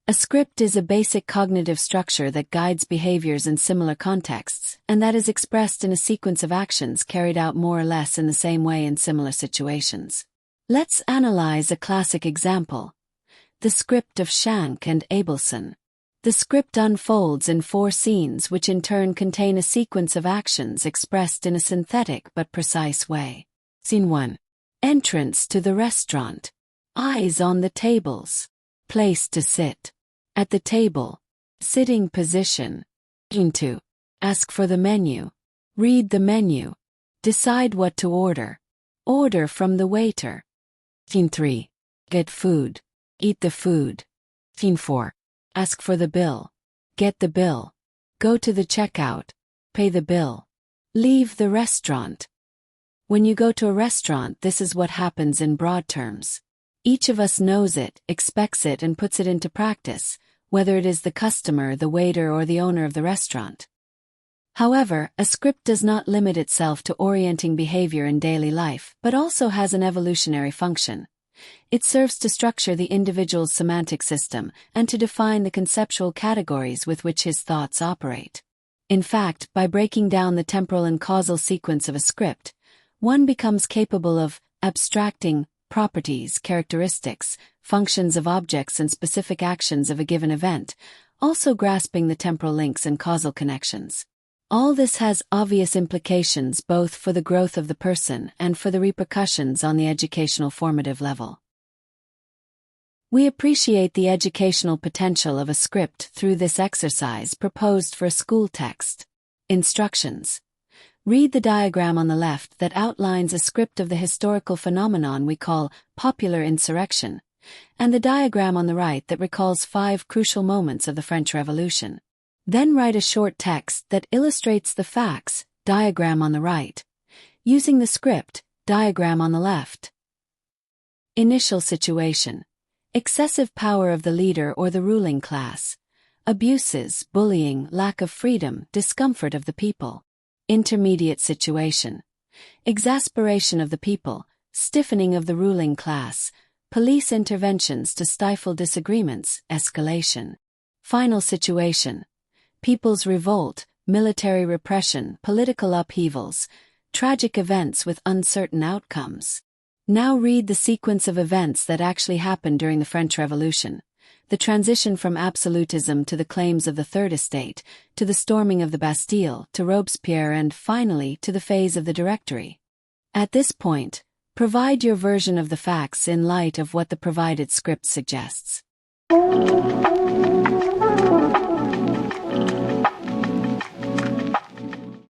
A script is a basic cognitive structure that guides behaviors in similar contexts, and that is expressed in a sequence of actions carried out more or less in the same way in similar situations. Let's analyze a classic example: the script of Schank and Abelson. The script unfolds in 4 scenes which in turn contain a sequence of actions expressed in a synthetic but precise way. Scene 1. Entrance to the restaurant. Eyes on the tables. Place to sit. At the table. Sitting position. Scene 2. Ask for the menu. Read the menu. Decide what to order. Order from the waiter. Scene 3. Get food. Eat the food. Scene 4. Ask for the bill. Get the bill. Go to the checkout. Pay the bill. Leave the restaurant. When you go to a restaurant, this is what happens in broad terms. Each of us knows it, expects it, and puts it into practice, whether it is the customer, the waiter, or the owner of the restaurant. However, a script does not limit itself to orienting behavior in daily life, but also has an evolutionary function. It serves to structure the individual's semantic system and to define the conceptual categories with which his thoughts operate. In fact, by breaking down the temporal and causal sequence of a script, one becomes capable of abstracting properties, characteristics, functions of objects, and specific actions of a given event, also grasping the temporal links and causal connections. All this has obvious implications both for the growth of the person and for the repercussions on the educational formative level. We appreciate the educational potential of a script through this exercise proposed for a school text. Instructions. Read the diagram on the left that outlines a script of the historical phenomenon we call popular insurrection, and the diagram on the right that recalls 5 crucial moments of the French Revolution. Then write a short text that illustrates the facts, diagram on the right, using the script, diagram on the left. Initial situation. Excessive power of the leader or the ruling class. Abuses, bullying, lack of freedom, discomfort of the people. Intermediate situation. Exasperation of the people, stiffening of the ruling class, police interventions to stifle disagreements, escalation. Final situation. People's revolt, military repression, political upheavals, tragic events with uncertain outcomes. Now read the sequence of events that actually happened during the French Revolution, the transition from absolutism to the claims of the Third Estate, to the storming of the Bastille, to Robespierre, and finally to the phase of the Directory. At this point, provide your version of the facts in light of what the provided script suggests.